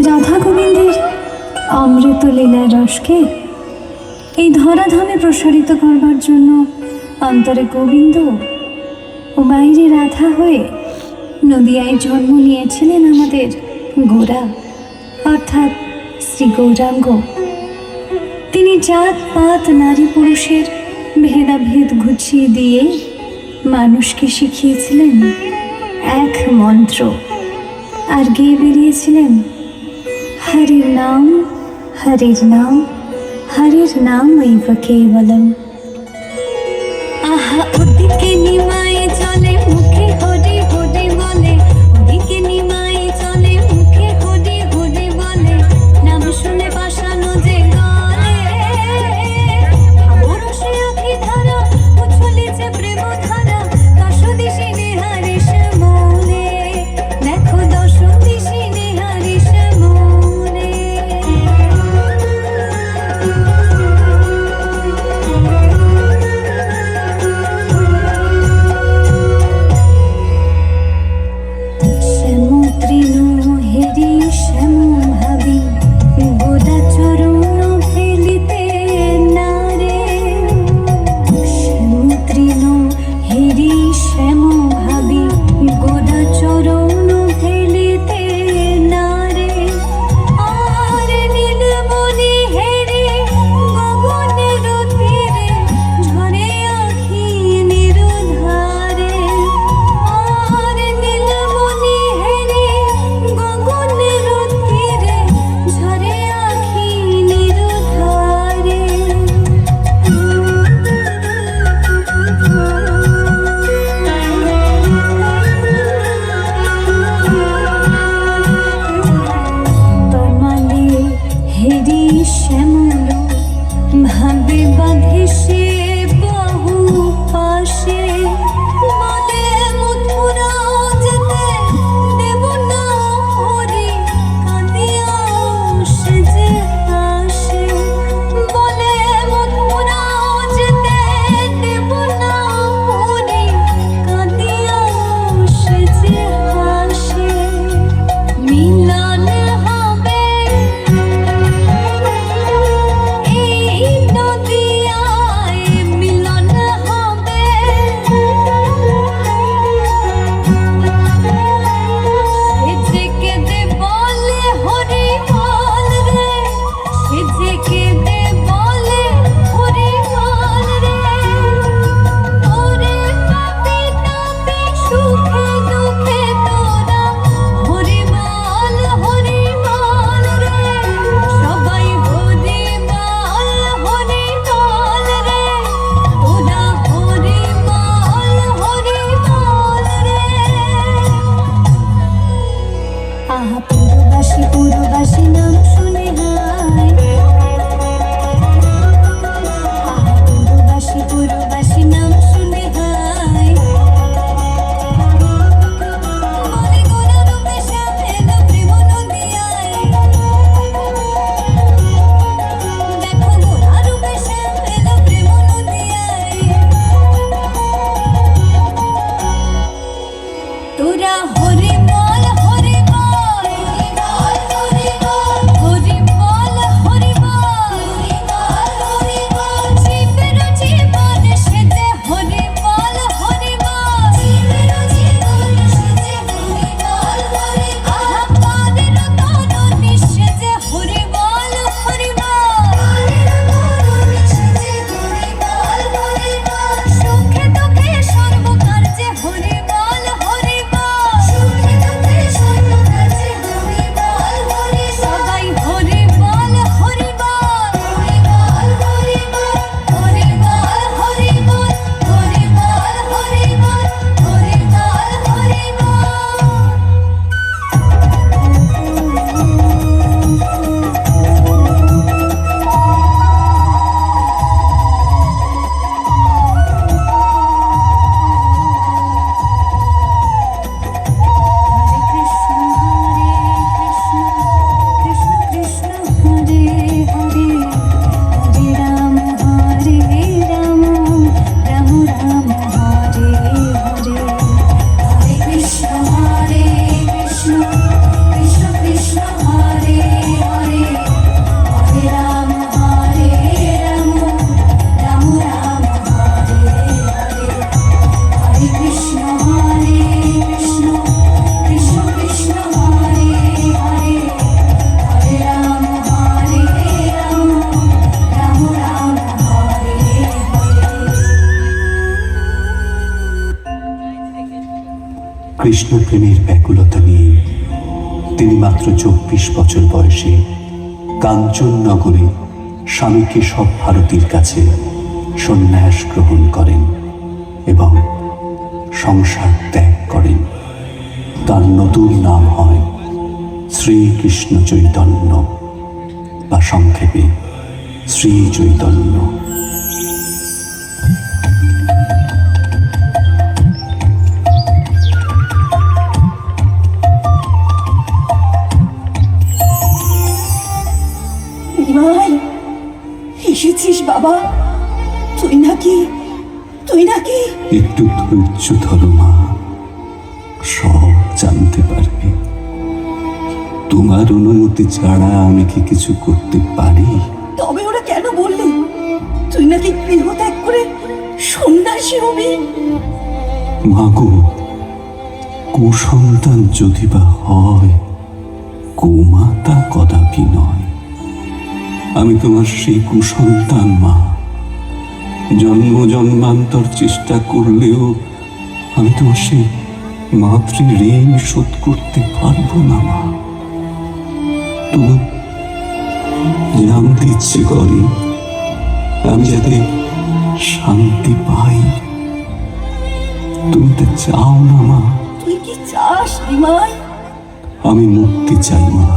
রাধা গোবিন্দের অমৃত লীলার রসকে এই ধরাধামে প্রসারিত করবার জন্য অন্তরে গোবিন্দ ও বাইরে রাধা হয়ে নদিয়ায় জন্ম নিয়েছিলেন আমাদের গোরা অর্থাৎ শ্রী গৌরাঙ্গ। তিনি জাত পাত নারী পুরুষের ভেদাভেদ ঘুচিয়ে দিয়ে মানুষকে শিখিয়েছিলেন এক মন্ত্র আর গেয়ে বেরিয়েছিলেন হরির নাম হরির নাম হরির নাম এইব কেবলম। আহা ওদিকে নিমাই চলে মুখে হরি হরি বলে, ওদিকে নিমাই চলে মুখে হরি হরি বলে, নাম শুনে পাশানো যে গলে বরসে আখি ধারা উছলিছে প্রেম ধারা, দশ দিশি নেহারিস মৌলে দেখো দশ দিশি নেহারিস মৌলে। কৃষ্ণপ্রেমের ব্যাকুলতা নিয়ে তিনি মাত্র 24 বছর বয়সে কাঞ্চননগরে স্বামী কেশব ভারতীর কাছে সন্ন্যাস গ্রহণ করেন এবং সংসার ত্যাগ করেন। তার নতুন নাম হয় শ্রীকৃষ্ণ চৈতন্য বা সংক্ষেপে শ্রী চৈতন্য। এসেছিস বাবা? তুই নাকি একটু ধৈর্য ধরো মা, সব জানতে পারবে। তোমার অনুমতি ছাড়া আমি কি কিছু করতে পারি? তবে ওরা কেন বললি তুই নাকি গৃহত্যাগ করে সন্ন্যাসী হবি? মাগো, কুসন্তান যদি বা হয়, কুমাতা কদাপি নয়। আমি তোমার সেই কুসন্তান মা। জন্ম জন্মান্তর চেষ্টা করলেও আমি তোমার সেই মাতৃ ঋণ শোধ করতে পারবো না মা। তুমি জানতে ইচ্ছে করে আমি যাতে শান্তি পাই। তুমি তো চাও না মা? তুই কি চাস নিমাই? আমি মুক্তি চাই মা,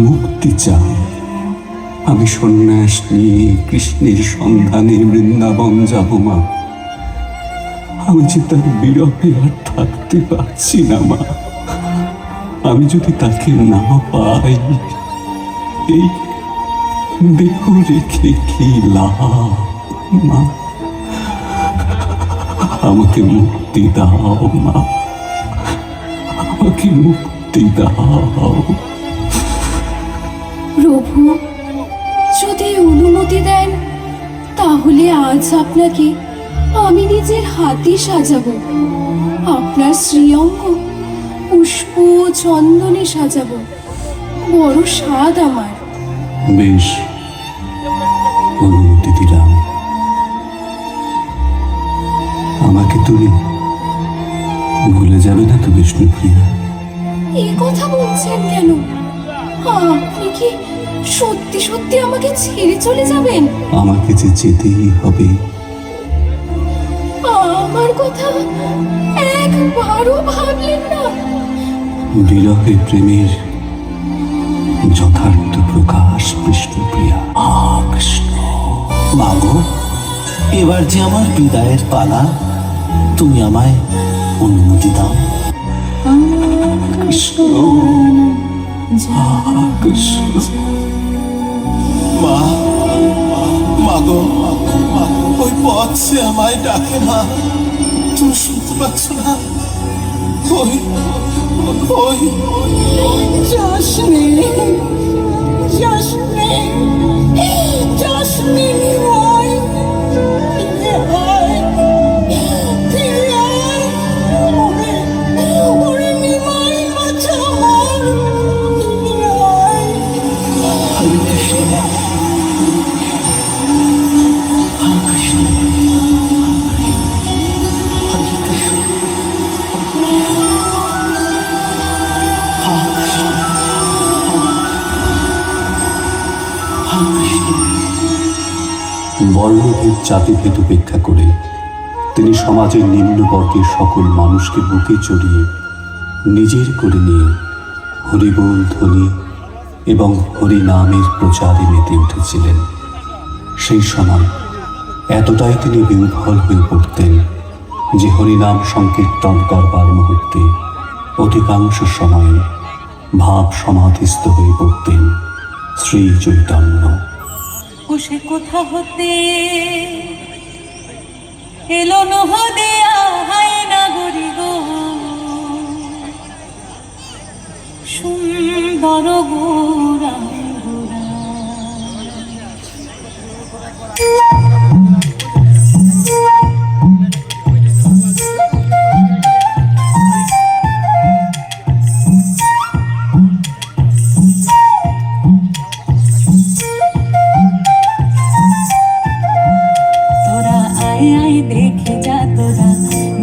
মুক্তি চাই। আমি সন্ন্যাস নিয়ে কৃষ্ণের সন্ধানে বৃন্দাবন যাব মা। আমি যে তার বিরহে আর থাকতে পারছি না মা। আমি যদি তাকে না পাই, এই দেহ রেখে কি লাভ মা? আমাকে মুক্তি দাও মা, আমাকে মুক্তি দাও। প্রভু যদি অনুমতি দেন তাহলে আজ আপনাকে আমি নিজের হাতে সাজাবো। আপনার শ্রীঅঙ্গ পুষ্প চন্দনে সাজাবো। বড় স্বাদ আমার। বেশ, অনুমতি দিলাম। আমাকে তুমি ভুলে যাবে না তো বিষ্ণুপ্রিয়া? এই কথা বলছেন কেন? আপনি কি সত্যি সত্যি আমাকে ছেড়ে চলে যাবেন? আমাকে যে যেতেই হবে। আমার কথা একবারও ভাবলেন না? বিরহে প্রেমের যথার্থ প্রকাশ বিষ্ণুপ্রিয়া। কৃষ্ণ। মাগো, এবার যে আমার বিদায়ের পালা, তুমি আমায় অনুমতি দাও। কৃষ্ণ, কৃষ্ণ। মা, মাগো, ওই পথ সে আমায় ডাকে না। তুমি শুনতে পাচ্ছ না? ওই ওই যাসনি নিমাই, ফিরে আয়, ফিরে আয়। ওরে নিমাই, বাঁচা আমার, ফিরে আয়। হরে কৃষ্ণ, হরে কৃষ্ণ, হরে কৃষ্ণ, বর্ণভেদ জাতিভেদ উপেক্ষা করে তিনি সমাজের নিম্নবর্গের সকল মানুষকে বুকে জড়িয়ে নিজের করে নিয়ে হরিবোল ধ্বনি এবং হরিনামের প্রচারে মেতে উঠেছিলেন। সেই সময় এতটাই তিনি বিহ্বল হয়ে পড়তেন যে হরিনাম সংকীর্তন করবার মুহূর্তে অধিকাংশ সময়ে ভাব সমাধিস্থ হয়ে পড়তেন শ্রী চৈতন্য। সে কোথা হতে এলো নহদিয়া হায় নাগরি গো, সুন্দর গোরা দেখে যা তোরা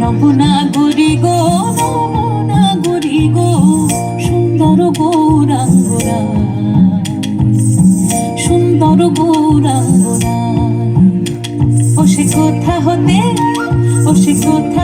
নবনাগরি গো। ও সে কথা